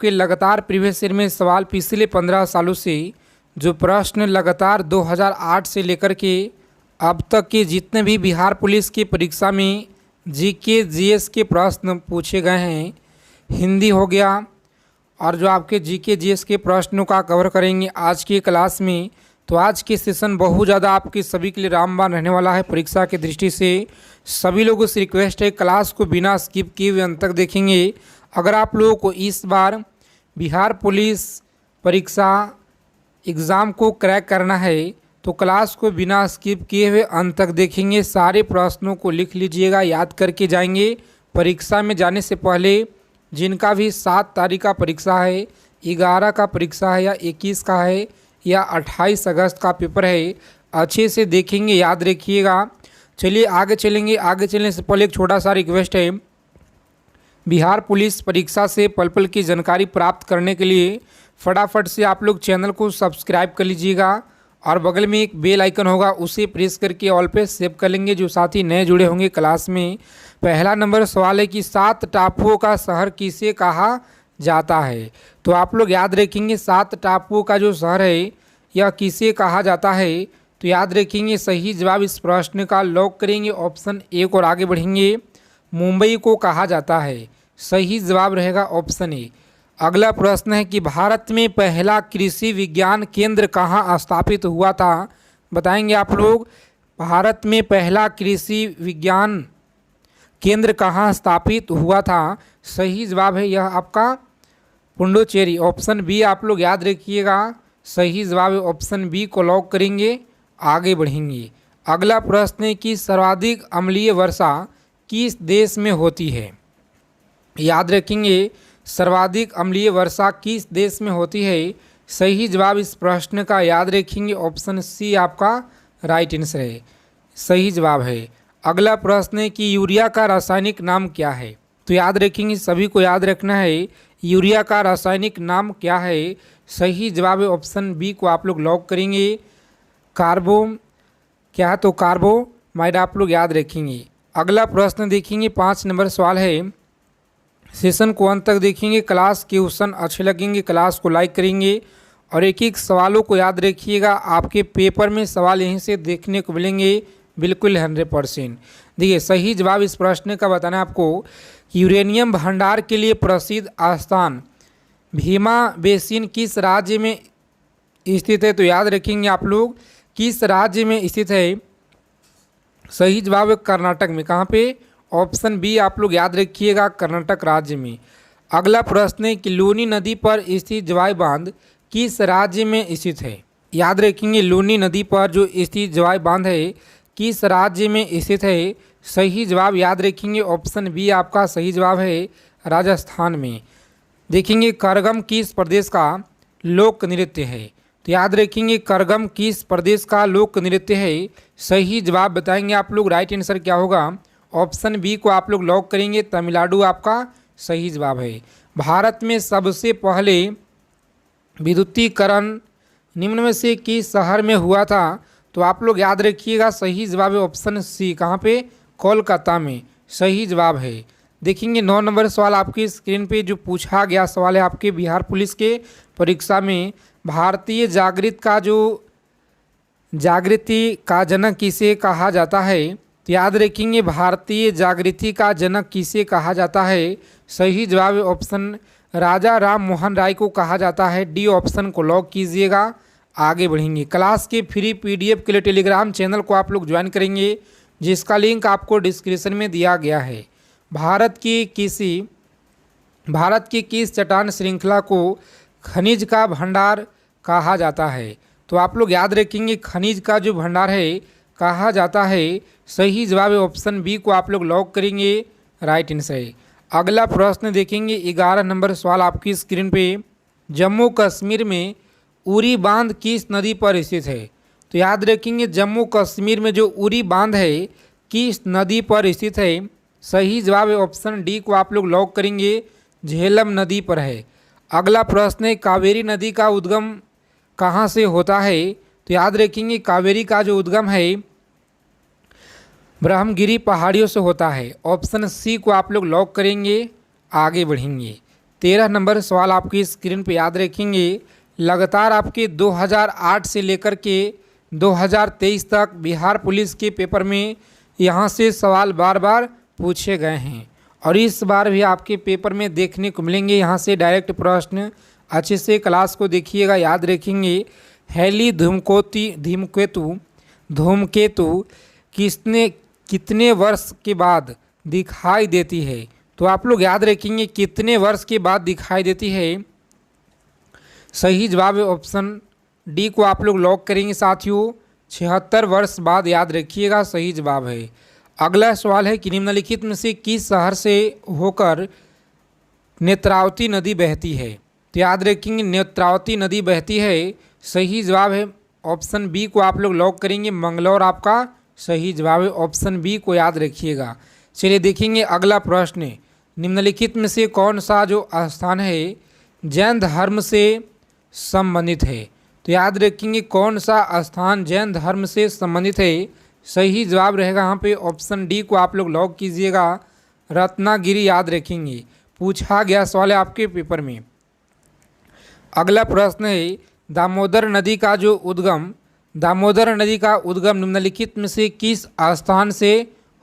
आपके लगातार previous year में सवाल पिछले 15 सालों से जो प्रश्न लगातार 2008 से लेकर के अब तक के जितने भी बिहार पुलिस की परीक्षा में जीके जीएस के प्रश्न पूछे गए हैं, हिंदी हो गया और जो आपके जीके जीएस के प्रश्नों का कवर करेंगे आज की क्लास में। तो आज के सेशन बहुत ज़्यादा आपके सभी के लिए रामबाण रहने वाला है परीक्षा की दृष्टि से। सभी लोगों से रिक्वेस्ट है क्लास को बिना स्किप किए हुए अंत तक देखेंगे। अगर आप लोगों को इस बार बिहार पुलिस परीक्षा एग्ज़ाम को क्रैक करना है तो क्लास को बिना स्किप किए हुए अंत तक देखेंगे। सारे प्रश्नों को लिख लीजिएगा, याद करके जाएंगे। परीक्षा में जाने से पहले जिनका भी 7 तारीख का परीक्षा है, 11 का परीक्षा है या 21 का है या 28 अगस्त का पेपर है, अच्छे से देखेंगे, याद रखिएगा। चलिए आगे चलेंगे। आगे चलने से पहले एक छोटा सा रिक्वेस्ट है, बिहार पुलिस परीक्षा से पल पल की जानकारी प्राप्त करने के लिए फटाफट से आप लोग चैनल को सब्सक्राइब कर लीजिएगा और बगल में एक बेल आइकन होगा, उसे प्रेस करके ऑल पे सेव कर लेंगे जो साथी नए जुड़े होंगे क्लास में। पहला नंबर सवाल है कि 7 टापुओं का शहर किसे कहा जाता है। तो आप लोग याद रखेंगे 7 टापुओं का जो शहर है यह किसे कहा जाता है। तो याद रखेंगे सही जवाब इस प्रश्न का लॉक करेंगे ऑप्शन ए और आगे बढ़ेंगे। मुंबई को कहा जाता है, सही जवाब रहेगा ऑप्शन ए। अगला प्रश्न है कि भारत में पहला कृषि विज्ञान केंद्र कहाँ स्थापित हुआ था। बताएंगे आप लोग भारत में पहला कृषि विज्ञान केंद्र कहाँ स्थापित हुआ था। सही जवाब है यह आपका पुडुचेरी, ऑप्शन बी आप लोग याद रखिएगा। सही जवाब है ऑप्शन बी को लॉक करेंगे, आगे बढ़ेंगे। अगला प्रश्न है कि सर्वाधिक अम्लीय वर्षा किस देश में होती है। याद रखेंगे सर्वाधिक अम्लीय वर्षा किस देश में होती है। सही जवाब इस प्रश्न का याद रखेंगे ऑप्शन सी आपका राइट आंसर है, सही जवाब है। अगला प्रश्न है कि यूरिया का रासायनिक नाम क्या है। तो याद रखेंगे, सभी को याद रखना है यूरिया का रासायनिक नाम क्या है। सही जवाब है ऑप्शन बी को आप लोग लॉक करेंगे, कार्बो क्या है, तो कार्बोमाइड आप लोग याद रखेंगे। अगला प्रश्न देखेंगे 5 नंबर सवाल है। सेशन को अंत तक देखेंगे। क्लास के क्वेश्चन अच्छे लगेंगे, क्लास को लाइक करेंगे और एक एक सवालों को याद रखिएगा। आपके पेपर में सवाल यहीं से देखने को मिलेंगे, बिल्कुल 100%। देखिए सही जवाब इस प्रश्न का बताना है आपको। यूरेनियम भंडार के लिए प्रसिद्ध स्थान भीमा बेसिन किस राज्य में स्थित है। तो याद रखेंगे आप लोग किस राज्य में स्थित है। सही जवाब है कर्नाटक में। कहाँ पे, ऑप्शन बी आप लोग याद रखिएगा, कर्नाटक राज्य में। अगला प्रश्न है कि लूनी नदी पर स्थित जवाई बांध किस राज्य में स्थित है। याद रखेंगे लूनी नदी पर जो स्थित जवाई बांध है किस राज्य में स्थित है। सही जवाब याद रखेंगे ऑप्शन बी आपका सही जवाब है, राजस्थान में। देखेंगे करगम किस प्रदेश का लोक नृत्य है। तो याद रखेंगे करगम किस प्रदेश का लोक नृत्य है। सही जवाब बताएंगे आप लोग, राइट आंसर क्या होगा, ऑप्शन बी को आप लोग लॉक करेंगे, तमिलनाडु आपका सही जवाब है। भारत में सबसे पहले विद्युतीकरण निम्न में से किस शहर में हुआ था। तो आप लोग याद रखिएगा सही जवाब है ऑप्शन सी, कहाँ पे, कोलकाता में। सही जवाब है। देखेंगे 9 नंबर सवाल आपकी स्क्रीन पे जो पूछा गया सवाल है आपके बिहार पुलिस के परीक्षा में। भारतीय जागृति का जनक किसे कहा जाता है। तो याद रखेंगे भारतीय जागृति का जनक किसे कहा जाता है। सही जवाब है ऑप्शन राजा राम मोहन राय को कहा जाता है, डी ऑप्शन को लॉक कीजिएगा, आगे बढ़ेंगे। क्लास के फ्री पीडीएफ के लिए टेलीग्राम चैनल को आप लोग ज्वाइन करेंगे जिसका लिंक आपको डिस्क्रिप्शन में दिया गया है। भारत की किस चट्टान श्रृंखला को खनिज का भंडार कहा जाता है। तो आप लोग याद रखेंगे खनिज का जो भंडार है कहा जाता है। सही जवाब है ऑप्शन बी को आप लोग लॉक करेंगे, राइट आंसर है। अगला प्रश्न देखेंगे 11 नंबर सवाल आपकी स्क्रीन पे। जम्मू कश्मीर में उरी बांध किस नदी पर स्थित है। तो याद रखेंगे जम्मू कश्मीर में जो उरी बांध है किस नदी पर स्थित है। सही जवाब है ऑप्शन डी को आप लोग लॉक करेंगे, झेलम नदी पर है। अगला प्रश्न है कावेरी नदी का उद्गम कहाँ से होता है। तो याद रखेंगे कावेरी का जो उद्गम है ब्रह्मगिरी पहाड़ियों से होता है। ऑप्शन सी को आप लोग लॉक करेंगे, आगे बढ़ेंगे। 13 नंबर सवाल आपकी स्क्रीन पे याद रखेंगे। लगातार आपके 2008 से लेकर के 2023 तक बिहार पुलिस के पेपर में यहाँ से सवाल बार बार पूछे गए हैं और इस बार भी आपके पेपर में देखने को मिलेंगे यहाँ से डायरेक्ट प्रश्न। अच्छे से क्लास को देखिएगा, याद रखेंगे। हेली धूमकेतु कितने वर्ष के बाद दिखाई देती है? तो आप लोग याद रखेंगे कितने वर्ष के बाद दिखाई देती है। सही जवाब है ऑप्शन डी को आप लोग लॉक करेंगे साथियों, 76 वर्ष बाद, याद रखिएगा, सही जवाब है। अगला सवाल है कि निम्नलिखित में से किस शहर से होकर नेत्रावती नदी बहती है? तो याद रखेंगे नेत्रावती नदी बहती है, सही जवाब है ऑप्शन बी को आप लोग लॉक करेंगे, मंगलौर आपका सही जवाब है, ऑप्शन बी को याद रखिएगा। चलिए देखेंगे अगला प्रश्न, निम्नलिखित में से कौन सा जो स्थान है जैन धर्म से संबंधित है? तो याद रखेंगे कौन सा स्थान जैन धर्म से संबंधित है, सही जवाब रहेगा यहाँ पे ऑप्शन डी को आप लोग लॉक कीजिएगा, रत्नागिरी, याद रखेंगे, पूछा गया सवाल है आपके पेपर में। अगला प्रश्न है दामोदर नदी का उद्गम निम्नलिखित में से किस स्थान से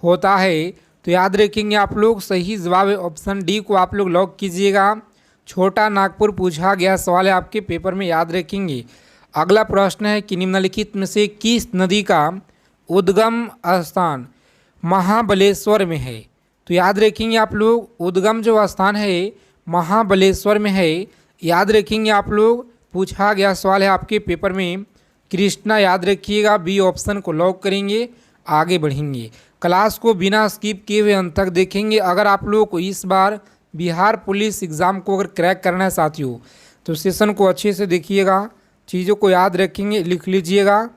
होता है? तो याद रखेंगे आप लोग, सही जवाब है ऑप्शन डी को आप लोग लॉक कीजिएगा, छोटा नागपुर, पूछा गया सवाल है आपके पेपर में, याद रखेंगे। अगला प्रश्न है कि निम्नलिखित में से किस नदी का उद्गम स्थान महाबलेश्वर में है? तो याद रखेंगे आप लोग उद्गम जो स्थान है महाबलेश्वर में है, याद रखेंगे आप लोग, पूछा गया सवाल है आपके पेपर में, कृष्णा, याद रखिएगा, बी ऑप्शन को लॉक करेंगे, आगे बढ़ेंगे। क्लास को बिना स्किप किए हुए अंत तक देखेंगे। अगर आप लोगों को इस बार बिहार पुलिस एग्ज़ाम को अगर क्रैक करना है साथियों तो सेशन को अच्छे से देखिएगा, चीज़ों को याद रखेंगे, लिख लीजिएगा।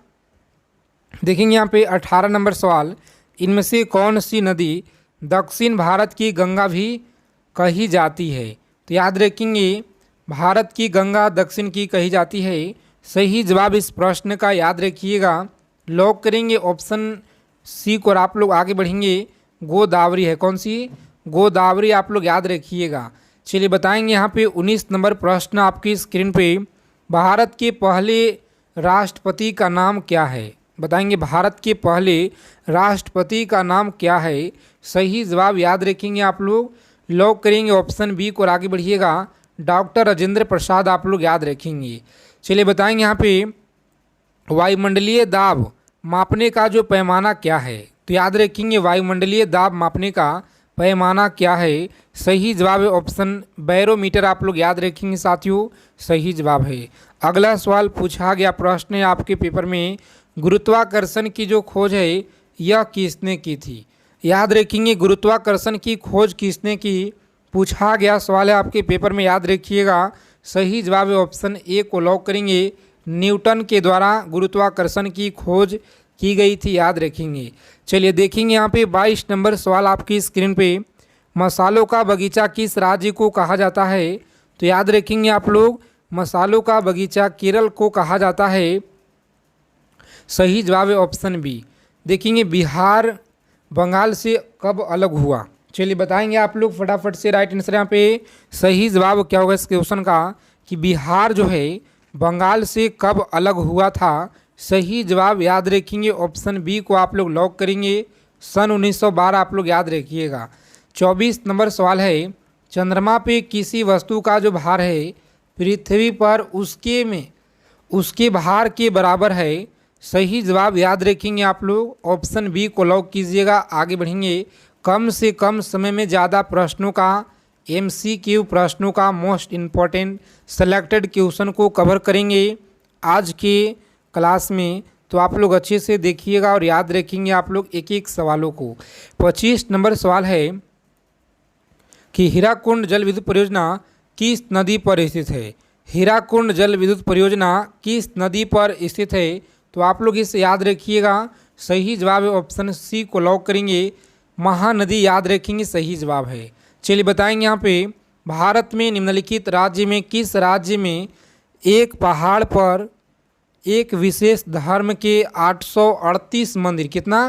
देखेंगे यहाँ पे 18 नंबर सवाल, इनमें से कौन सी नदी दक्षिण भारत की गंगा भी कही जाती है? तो याद रखेंगे भारत की गंगा दक्षिण की कही जाती है, सही जवाब इस प्रश्न का याद रखिएगा, लॉक करेंगे ऑप्शन सी को और आप लोग आगे बढ़ेंगे, गोदावरी है, कौन सी? गोदावरी, आप लोग याद रखिएगा। चलिए बताएंगे यहाँ पे 19 नंबर प्रश्न आपकी स्क्रीन पे, भारत के पहले राष्ट्रपति का नाम क्या है? बताएंगे भारत के पहले राष्ट्रपति का नाम क्या है, सही जवाब याद रखेंगे आप लोग, लॉक करेंगे ऑप्शन बी को और आगे बढ़िएगा, डॉक्टर राजेंद्र प्रसाद, आप लोग याद रखेंगे। चलिए बताएंगे यहाँ पे वायुमंडलीय दाब मापने का जो पैमाना क्या है? तो याद रखेंगे वायुमंडलीय दाब मापने का पैमाना क्या है, सही जवाब है ऑप्शन बैरोमीटर, आप लोग याद रखेंगे साथियों, सही जवाब है। अगला सवाल पूछा गया प्रश्न है आपके पेपर में, गुरुत्वाकर्षण की जो खोज है यह किसने की थी? याद रखेंगे गुरुत्वाकर्षण की खोज किसने की, पूछा गया सवाल है आपके पेपर में, याद रखिएगा, सही जवाब है ऑप्शन ए को लॉक करेंगे, न्यूटन के द्वारा गुरुत्वाकर्षण की खोज की गई थी, याद रखेंगे। चलिए देखेंगे यहाँ पे 22 नंबर सवाल आपकी स्क्रीन पे, मसालों का बगीचा किस राज्य को कहा जाता है? तो याद रखेंगे आप लोग मसालों का बगीचा केरल को कहा जाता है, सही जवाब है ऑप्शन बी। देखेंगे बिहार बंगाल से कब अलग हुआ? चलिए बताएंगे आप लोग फटाफट से, राइट आंसर यहाँ पे सही जवाब क्या होगा इस क्वेश्चन का कि बिहार जो है बंगाल से कब अलग हुआ था, सही जवाब याद रखेंगे ऑप्शन बी को आप लोग लॉक करेंगे, सन 1912, आप लोग याद रखिएगा। 24 नंबर सवाल है, चंद्रमा पे किसी वस्तु का जो भार है पृथ्वी पर उसके भार के बराबर है, सही जवाब याद रखेंगे आप लोग, ऑप्शन बी को लॉक कीजिएगा, आगे बढ़ेंगे। कम से कम समय में ज़्यादा प्रश्नों का, MCQ प्रश्नों का मोस्ट इम्पॉर्टेंट सेलेक्टेड क्वेश्चन को कवर करेंगे आज के क्लास में, तो आप लोग अच्छे से देखिएगा और याद रखेंगे आप लोग एक एक सवालों को। 25 नंबर सवाल है कि हीराकुंड जल विद्युत परियोजना किस नदी पर स्थित है? हीराकुंड जल विद्युत परियोजना किस नदी पर स्थित है? तो आप लोग इसे याद रखिएगा, सही जवाब है ऑप्शन सी को लॉक करेंगे, महानदी, याद रखेंगे, सही जवाब है। चलिए बताएंगे यहाँ पे भारत में निम्नलिखित राज्य में किस राज्य में एक पहाड़ पर एक विशेष धर्म के 838 मंदिर, कितना?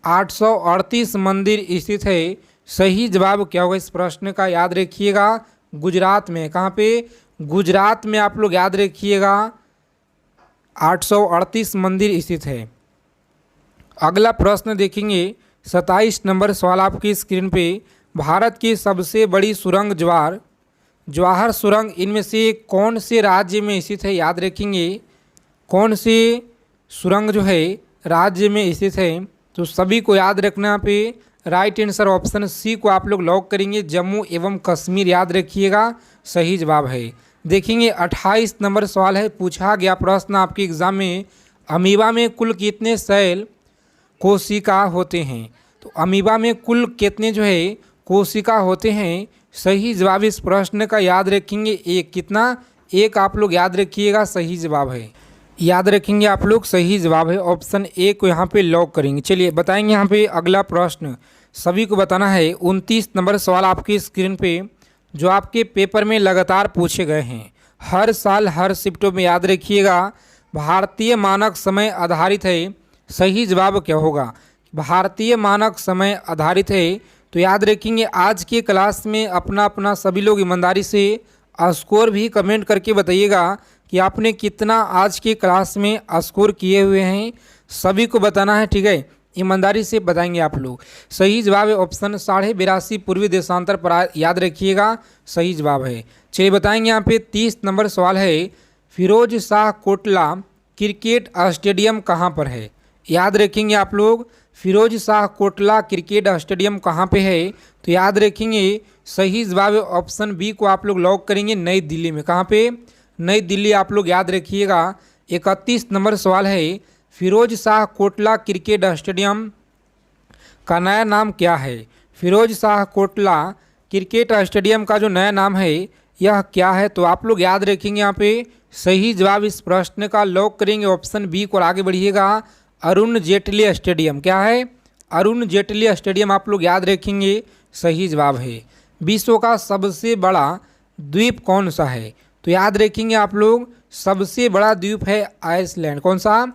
838 मंदिर स्थित है, सही जवाब क्या होगा इस प्रश्न का, याद रखिएगा, गुजरात में। कहाँ पे? गुजरात में आप लोग याद रखिएगा 838 मंदिर स्थित है। अगला प्रश्न देखेंगे 27 नंबर सवाल आपकी स्क्रीन पे। भारत की सबसे बड़ी सुरंग जवाहर सुरंग इनमें से कौन से राज्य में स्थित है? याद रखेंगे कौन से सुरंग जो है राज्य में स्थित है। तो सभी को याद रखना पे राइट आंसर ऑप्शन सी को आप लोग लॉक करेंगे, जम्मू एवं कश्मीर। याद रखिएगा सही जवाब है। देखेंगे 28 नंबर सवाल है, पूछा गया प्रश्न आपके एग्जाम में, अमीबा में कुल कितने सेल कोशिका होते हैं? तो अमीबा में कुल कितने जो है कोशिका होते हैं? सही जवाब इस प्रश्न का याद रखेंगे एक। कितना? एक आप लोग याद रखिएगा सही जवाब है। याद रखेंगे आप लोग सही जवाब है, ऑप्शन ए को यहाँ पे लॉक करेंगे। चलिए बताएंगे यहाँ पे अगला प्रश्न सभी को बताना है। 29 नंबर सवाल आपकी स्क्रीन पे जो आपके पेपर में लगातार पूछे गए हैं, हर साल हर शिफ्टों में। याद रखिएगा भारतीय मानक समय आधारित है। सही जवाब क्या होगा? भारतीय मानक समय आधारित है। तो याद रखेंगे आज के क्लास में अपना अपना सभी लोग ईमानदारी से स्कोर भी कमेंट करके बताइएगा कि आपने कितना आज के क्लास में स्कोर किए हुए हैं, सभी को बताना है, ठीक है? ईमानदारी से बताएंगे आप लोग। सही जवाब है ऑप्शन 82.5 पूर्वी देशांतर पर। याद रखिएगा सही जवाब है। चलिए बताएंगे यहाँ पे 30 नंबर सवाल है, फिरोज शाह कोटला क्रिकेट स्टेडियम कहाँ पर है? याद रखेंगे आप लोग फिरोज शाह कोटला क्रिकेट स्टेडियम कहाँ पे है? तो याद रखेंगे सही जवाब है ऑप्शन बी को आप लोग लॉक करेंगे, नई दिल्ली में। कहाँ पे? नई दिल्ली आप लोग याद रखिएगा। 31 नंबर सवाल है, फिरोज शाह कोटला क्रिकेट स्टेडियम का नया नाम क्या है? फिरोज शाह कोटला क्रिकेट स्टेडियम का जो नया नाम है यह क्या है? तो आप लोग याद रखेंगे यहाँ पे सही जवाब इस प्रश्न का लॉक करेंगे ऑप्शन बी को। और आगे बढ़िएगा अरुण जेटली स्टेडियम। क्या है? अरुण जेटली स्टेडियम आप लोग याद रखेंगे सही जवाब है। विश्व का सबसे बड़ा द्वीप कौन सा है? तो याद रखेंगे आप लोग सबसे बड़ा द्वीप है आइसलैंड। कौन सा?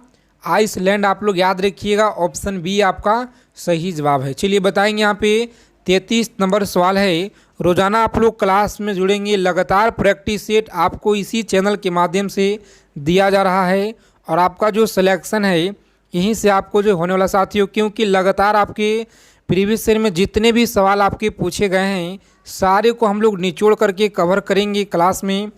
आइसलैंड आप लोग याद रखिएगा, ऑप्शन बी आपका सही जवाब है। चलिए बताएंगे यहाँ पे 33 नंबर सवाल है, रोजाना आप लोग क्लास में जुड़ेंगे, लगातार प्रैक्टिस सेट आपको इसी चैनल के माध्यम से दिया जा रहा है और आपका जो सिलेक्शन है यहीं से आपको जो होने वाला साथियों, क्योंकि लगातार आपके प्रीवियस ईयर में जितने भी सवाल आपके पूछे गए हैं सारे को हम लोग निचोड़ करके कवर करेंगे क्लास में।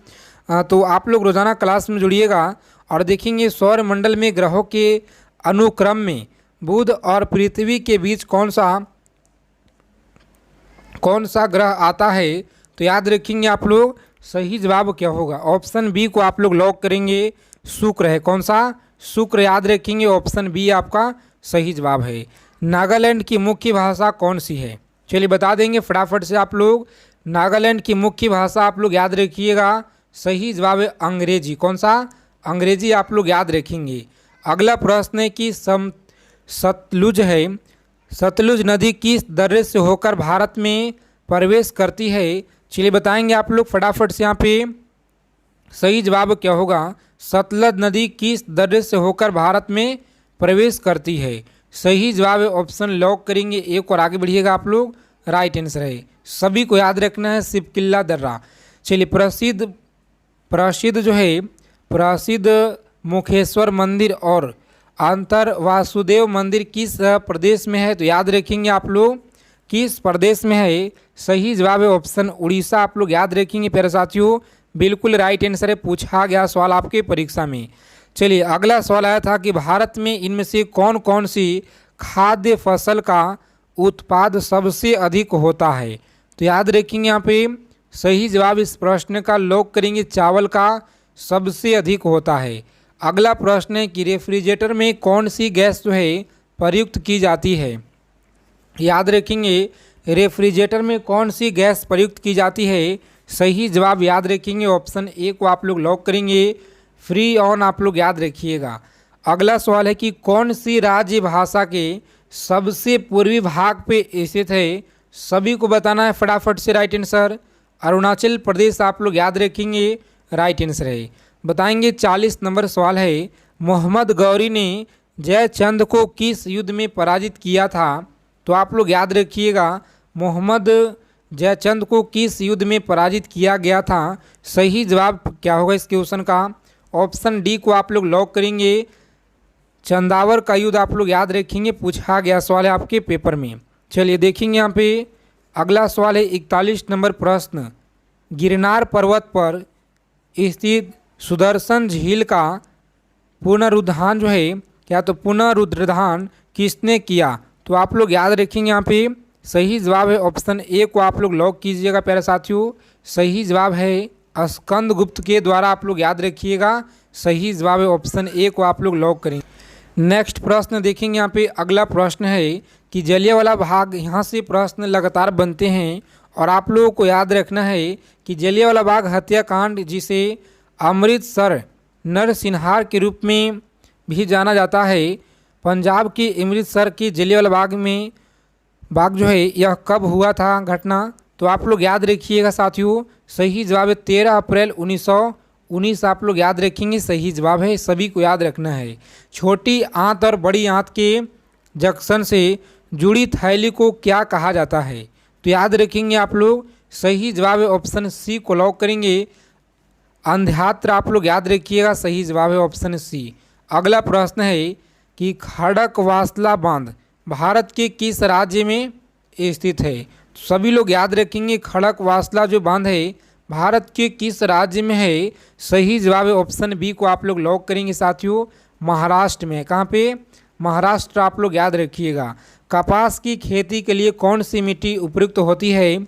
तो आप लोग रोज़ाना क्लास में जुड़िएगा और देखेंगे सौर मंडल में ग्रहों के अनुक्रम में बुध और पृथ्वी के बीच कौन सा ग्रह आता है? तो याद रखेंगे आप लोग सही जवाब क्या होगा? ऑप्शन बी को आप लोग लॉक करेंगे, शुक्र है। कौन सा? शुक्र याद रखेंगे, ऑप्शन बी आपका सही जवाब है। नागालैंड की मुख्य भाषा कौन सी है? चलिए बता देंगे फटाफट से आप लोग। नागालैंड की मुख्य भाषा आप लोग याद रखिएगा, सही जवाब है अंग्रेजी। कौन सा? अंग्रेजी आप लोग याद रखेंगे। अगला प्रश्न है कि सतलुज नदी किस दर्रे से होकर भारत में प्रवेश करती है? चलिए बताएंगे आप लोग फटाफट से यहाँ पे सही जवाब क्या होगा? सतलज नदी किस दर्रे से होकर भारत में प्रवेश करती है? सही जवाब है ऑप्शन लॉक करेंगे एक। और आगे बढ़िएगा आप लोग, राइट आंसर है। सभी को याद रखना है शिवकिल्ला दर्रा। चलिए प्रसिद्ध मुखेश्वर मंदिर और अंतर वासुदेव मंदिर किस प्रदेश में है? तो याद रखेंगे आप लोग किस प्रदेश में है? सही जवाब है ऑप्शन उड़ीसा आप लोग याद रखेंगे प्यारे साथियों, बिल्कुल राइट आंसर है, पूछा गया सवाल आपके परीक्षा में। चलिए अगला सवाल आया था कि भारत में इनमें से कौन कौन सी खाद्य फसल का उत्पाद सबसे अधिक होता है? तो याद रखेंगे यहाँ पे सही जवाब इस प्रश्न का लॉक करेंगे, चावल का सबसे अधिक होता है। अगला प्रश्न है कि रेफ्रिजरेटर में कौन सी गैस जो है प्रयुक्त की जाती है? याद रखेंगे रेफ्रिजरेटर में कौन सी गैस प्रयुक्त की जाती है? सही जवाब याद रखेंगे ऑप्शन ए को आप लोग लॉक करेंगे, फ्री ऑन आप लोग याद रखिएगा। अगला सवाल है कि कौन सी राज्य भाषा के सबसे पूर्वी भाग पे स्थित है? सभी को बताना है फटाफट से राइट आंसर। अरुणाचल प्रदेश आप लोग याद रखेंगे, राइट आंसर है। बताएंगे 40 नंबर सवाल है, मोहम्मद गौरी ने जयचंद को किस युद्ध में पराजित किया था? तो आप लोग याद रखिएगा मोहम्मद जयचंद को किस युद्ध में पराजित किया गया था? सही जवाब क्या होगा इस क्वेश्चन का? ऑप्शन डी को आप लोग लॉक करेंगे। चंदावर का युद्ध आप लोग याद रखेंगे, पूछा गया सवाल है आपके पेपर में। चलिए देखेंगे यहाँ पे अगला सवाल है 41 नंबर प्रश्न। गिरनार पर्वत पर स्थित सुदर्शन झील का पुनरुद्धार जो है, क्या तो पुनरुद्धार किसने किया? तो आप लोग याद रखेंगे यहाँ पे सही जवाब है ऑप्शन ए को आप लोग लॉक कीजिएगा प्यारे साथियों। सही जवाब है स्कंदगुप्त के द्वारा, आप लोग याद रखिएगा। सही जवाब है ऑप्शन ए को आप लोग लॉक करेंगे। नेक्स्ट प्रश्न देखेंगे यहाँ पे अगला प्रश्न है कि जलियांवाला बाग, यहाँ से प्रश्न लगातार बनते हैं और आप लोगों को याद रखना है कि जलियांवाला बाग हत्याकांड, जिसे अमृतसर नरसंहार के रूप में भी जाना जाता है, पंजाब के अमृतसर के जलियांवाला बाग जो है यह कब हुआ था घटना? तो आप लोग याद रखिएगा साथियों। सही जवाब है 13 अप्रैल 1919, आप लोग याद रखेंगे। सही जवाब है, सभी को याद रखना है। छोटी आंत और बड़ी आंत के जंक्शन से जुड़ी थैली को क्या कहा जाता है? तो याद रखेंगे आप लोग। सही जवाब है ऑप्शन सी को लॉक करेंगे। अंध्यात्र आप लोग याद रखिएगा। सही जवाब है ऑप्शन सी। अगला प्रश्न है कि खड़कवासला बांध भारत के किस राज्य में स्थित है? सभी लोग याद रखेंगे खड़कवासला जो बांध है भारत के किस राज्य में है? सही जवाब है ऑप्शन बी को आप लोग लॉक करेंगे साथियों। महाराष्ट्र में। कहाँ पे? महाराष्ट्र, आप लोग याद रखिएगा। कपास की खेती के लिए कौन सी मिट्टी उपयुक्त होती है?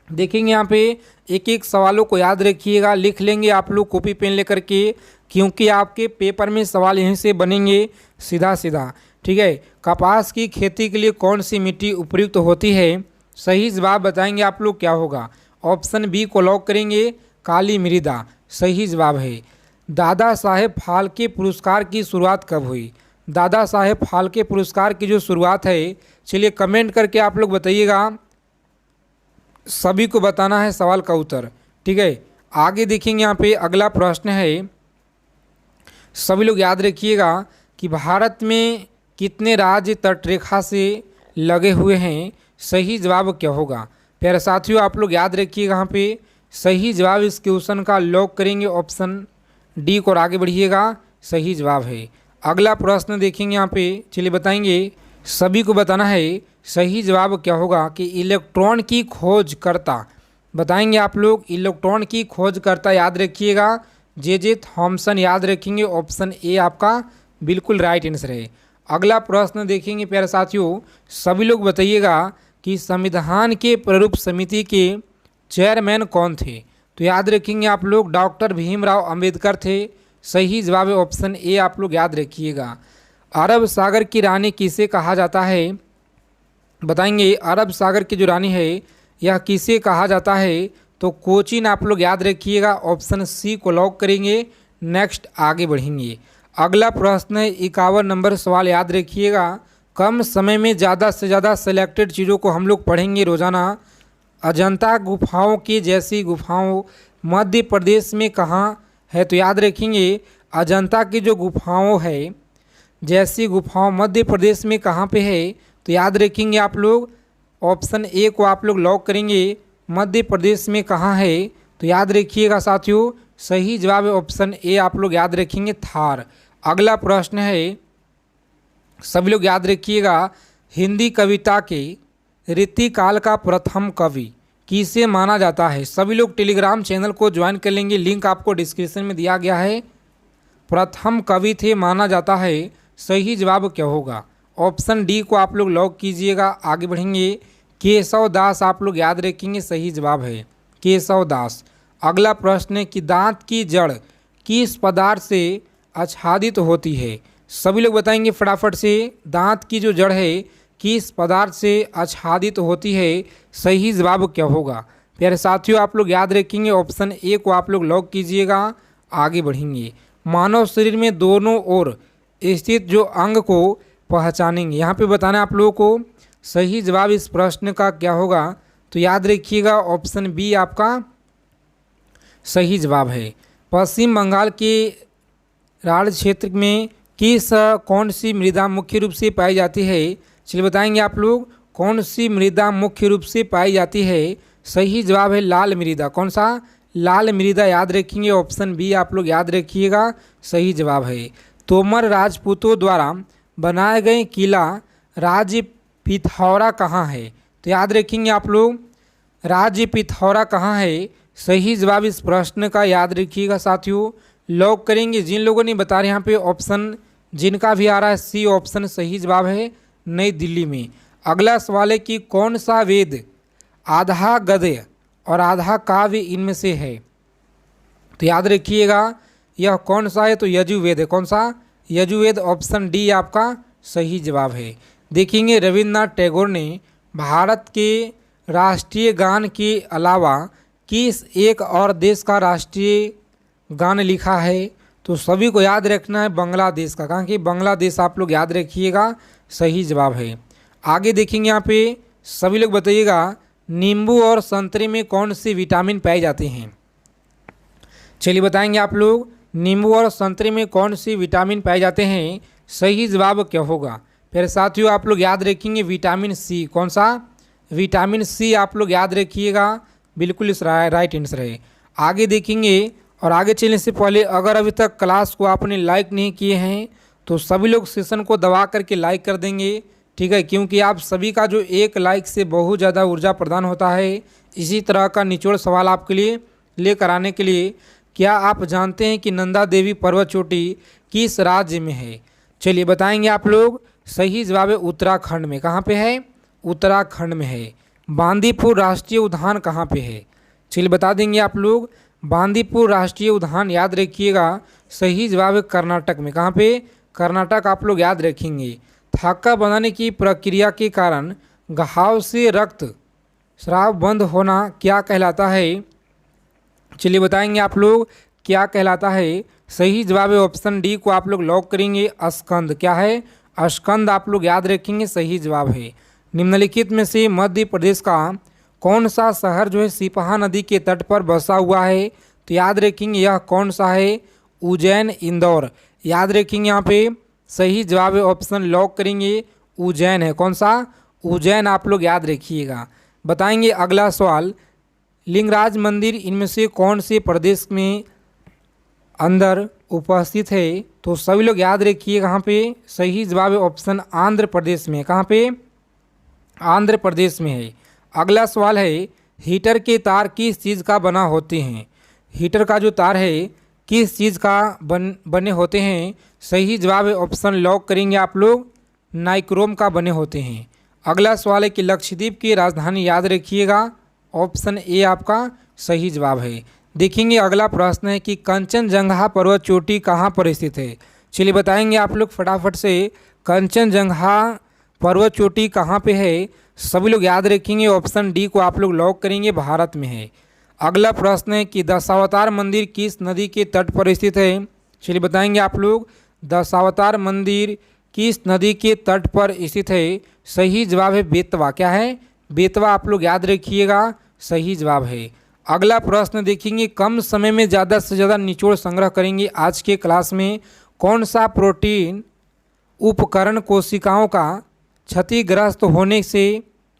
देखेंगे यहाँ पे एक एक सवालों को याद रखिएगा, लिख लेंगे आप लोग कॉपी पेन लेकर के, क्योंकि आपके पेपर में सवाल यहीं से बनेंगे सीधा सीधा। ठीक है, कपास की खेती के लिए कौन सी मिट्टी उपयुक्त होती है? सही जवाब बताएंगे आप लोग क्या होगा। ऑप्शन बी को लॉक करेंगे, काली मृदा। सही जवाब है। दादा साहेब फाल्के पुरस्कार की शुरुआत कब हुई? दादा साहेब फाल्के पुरस्कार की जो शुरुआत है, चलिए कमेंट करके आप लोग बताइएगा, सभी को बताना है सवाल का उत्तर। ठीक है, आगे देखेंगे यहाँ पे अगला प्रश्न है, सभी लोग याद रखिएगा कि भारत में कितने राज्य तटरेखा से लगे हुए हैं? सही जवाब क्या होगा? प्यारे साथियों आप लोग याद रखिएगा यहाँ पे सही जवाब इस क्वेश्चन का लॉक करेंगे ऑप्शन डी को और आगे बढ़िएगा। सही जवाब है। अगला प्रश्न देखेंगे यहाँ पे, चलिए बताएंगे, सभी को बताना है सही जवाब क्या होगा कि इलेक्ट्रॉन की खोजकर्ता, बताएंगे आप लोग। इलेक्ट्रॉन की खोजकर्ता याद रखिएगा जे थॉमसन, याद रखेंगे। ऑप्शन ए आपका बिल्कुल राइट आंसर है। अगला प्रश्न देखेंगे प्यारे साथियों, सभी लोग बताइएगा कि संविधान के प्रारूप समिति के चेयरमैन कौन थे? तो याद रखेंगे आप लोग डॉक्टर भीमराव अंबेडकर थे। सही जवाब है ऑप्शन ए, आप लोग याद रखिएगा। अरब सागर की रानी किसे कहा जाता है? बताएंगे अरब सागर की जो रानी है यह किसे कहा जाता है? तो कोचीन, आप लोग याद रखिएगा। ऑप्शन सी को लॉक करेंगे। नेक्स्ट आगे बढ़ेंगे। अगला प्रश्न है 51 नंबर सवाल, याद रखिएगा। कम समय में ज़्यादा से ज़्यादा सेलेक्टेड चीज़ों को हम लोग पढ़ेंगे रोज़ाना। अजंता गुफाओं की जैसी गुफाओं मध्य प्रदेश में कहाँ है? तो याद रखेंगे अजंता की जो गुफाओं है जैसी गुफाओं मध्य प्रदेश में कहाँ पे है? तो याद रखेंगे आप लोग ऑप्शन ए को आप लोग लॉक करेंगे। मध्य प्रदेश में कहाँ है? तो याद रखिएगा साथियों, सही जवाब है ऑप्शन ए, आप लोग याद रखेंगे थार। अगला प्रश्न है, सभी लोग याद रखिएगा, हिंदी कविता के रीतिकाल का प्रथम कवि किसे माना जाता है? सभी लोग टेलीग्राम चैनल को ज्वाइन कर लेंगे, लिंक आपको डिस्क्रिप्शन में दिया गया है। प्रथम कवि थे माना जाता है, सही जवाब क्या होगा? ऑप्शन डी को आप लोग लॉक कीजिएगा। आगे बढ़ेंगे, केशव दास, आप लोग याद रखेंगे, सही जवाब है केशव दास। अगला प्रश्न है कि दांत की जड़ किस पदार्थ से आच्छादित होती है? सभी लोग बताएंगे फटाफट से, दांत की जो जड़ है किस पदार्थ से आच्छादित होती है? सही जवाब क्या होगा? प्यारे साथियों आप लोग याद रखेंगे, ऑप्शन ए को आप लोग लॉक कीजिएगा। आगे बढ़ेंगे, मानव शरीर में दोनों ओर स्थित जो अंग को पहचानेंगे, यहाँ पे बताना आप लोगों को सही जवाब इस प्रश्न का क्या होगा? तो याद रखिएगा ऑप्शन बी आपका सही जवाब है। पश्चिम बंगाल के राज्य क्षेत्र में कौन सी मृदा मुख्य रूप से पाई जाती है? चलिए बताएंगे आप लोग, कौन सी मृदा मुख्य रूप से पाई जाती है? सही जवाब है लाल मृदा। कौन सा? लाल मृदा याद रखेंगे, ऑप्शन बी आप लोग याद रखिएगा, सही जवाब है। तोमर राजपूतों द्वारा बनाए गए किला राज्य पिथौरा कहाँ है? तो याद रखेंगे आप लोग, राज्य पिथौरा कहाँ है? सही जवाब इस प्रश्न का याद रखिएगा साथियों। लॉक करेंगे। जिन लोगों ने बता रहे यहाँ पे ऑप्शन जिनका भी आ रहा है सी ऑप्शन सही जवाब है, नई दिल्ली में। अगला सवाल है कि कौन सा वेद आधा गद्य और आधा काव्य इनमें से है? तो याद रखिएगा यह कौन सा है? तो यजुर्वेद है। कौन सा? यजुर्वेद, ऑप्शन डी आपका सही जवाब है। देखेंगे रविन्द्रनाथ टैगोर ने भारत के राष्ट्रीय गान के अलावा किस एक और देश का राष्ट्रीय गान लिखा है? तो सभी को याद रखना है बांग्लादेश का, कहाँ कि बांग्लादेश आप लोग याद रखिएगा, सही जवाब है। आगे देखेंगे यहाँ पे सभी लोग बताइएगा नींबू और संतरे में कौन से विटामिन पाए जाते हैं? चलिए बताएंगे आप लोग, नींबू और संतरे में कौन से विटामिन पाए जाते हैं? सही जवाब क्या होगा? फिर साथियों आप लोग याद रखेंगे विटामिन सी। कौन सा? विटामिन सी आप लोग याद रखिएगा, बिल्कुल इस राइट आंसर है। आगे देखेंगे और आगे चलने से पहले अगर अभी तक क्लास को आपने लाइक नहीं किए हैं तो सभी लोग सेशन को दबा करके लाइक कर देंगे, ठीक है, क्योंकि आप सभी का जो एक लाइक से बहुत ज़्यादा ऊर्जा प्रदान होता है। इसी तरह का निचोड़ सवाल आपके लिए लेकर आने के लिए, क्या आप जानते हैं कि नंदा देवी पर्वत चोटी किस राज्य में है? चलिए बताएंगे आप लोग, सही जवाब है उत्तराखंड में। कहाँ पे है? उत्तराखंड में है। बांदीपुर राष्ट्रीय उद्यान कहाँ पे है? चलिए बता देंगे आप लोग, बांदीपुर राष्ट्रीय उद्यान याद रखिएगा, सही जवाब है कर्नाटक में। कहाँ पे? कर्नाटक आप लोग याद रखेंगे। थाक्का बनाने की प्रक्रिया के कारण घाव से रक्त स्राव बंद होना क्या कहलाता है? चलिए बताएंगे आप लोग क्या कहलाता है। सही जवाब है ऑप्शन डी को आप लोग लॉक करेंगे, अस्कंद। क्या है? अस्कंद आप लोग याद रखेंगे, सही जवाब है। निम्नलिखित में से मध्य प्रदेश का कौन सा शहर जो है सिपहा नदी के तट पर बसा हुआ है? तो याद रखेंगे यह कौन सा है? उज्जैन, इंदौर याद रखेंगे। यहाँ पे सही जवाब है ऑप्शन लॉक करेंगे, उज्जैन है। कौन सा? उज्जैन आप लोग याद रखिएगा। बताएंगे अगला सवाल, लिंगराज मंदिर इनमें से कौन से प्रदेश में अंदर उपस्थित है? तो सभी लोग याद रखिए कहाँ पे? सही जवाब है ऑप्शन आंध्र प्रदेश में। कहाँ पे? आंध्र प्रदेश में है। अगला सवाल है, हीटर के तार किस चीज़ का बना होते हैं? हीटर का जो तार है किस चीज़ का बने होते हैं? सही जवाब है ऑप्शन लॉक करेंगे आप लोग, नाइक्रोम का बने होते हैं। अगला सवाल है कि लक्षद्वीप की राजधानी याद रखिएगा, ऑप्शन ए आपका सही जवाब है। देखेंगे अगला प्रश्न है कि कंचनजंगा पर्वत चोटी कहाँ पर स्थित है? चलिए बताएंगे आप लोग फटाफट से, कंचनजंगा पर्वत चोटी कहाँ पे है? सभी लोग याद रखेंगे, ऑप्शन डी को आप लोग लॉक करेंगे, भारत में है। अगला प्रश्न है कि दशावतार मंदिर किस नदी के तट पर स्थित है? चलिए बताएंगे आप लोग, दशावतार मंदिर किस नदी के तट पर स्थित है? सही जवाब है बेतवा। क्या है? बेतवा आप लोग याद रखिएगा, सही जवाब है। अगला प्रश्न देखेंगे, कम समय में ज़्यादा से ज़्यादा निचोड़ संग्रह करेंगे आज के क्लास में। कौन सा प्रोटीन उपकरण कोशिकाओं का क्षतिग्रस्त होने से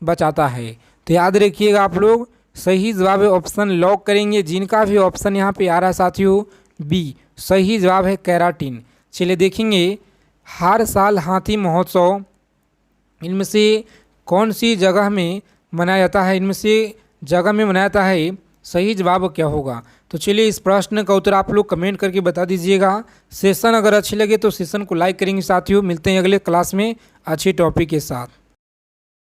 बचाता है? तो याद रखिएगा आप लोग, सही जवाब है ऑप्शन लॉक करेंगे, जिनका भी ऑप्शन यहाँ पे आ रहा है साथियों बी, सही जवाब है केराटिन। चलिए देखेंगे, हर साल हाथी महोत्सव इनमें से कौन सी जगह में मनाया जाता है? इनमें से जगह में मनाया जाता है, सही जवाब क्या होगा? तो चलिए इस प्रश्न का उत्तर आप लोग कमेंट करके बता दीजिएगा। सेशन अगर अच्छी लगे तो सेशन को लाइक करेंगे साथियों। मिलते हैं अगले क्लास में अच्छे टॉपिक के साथ।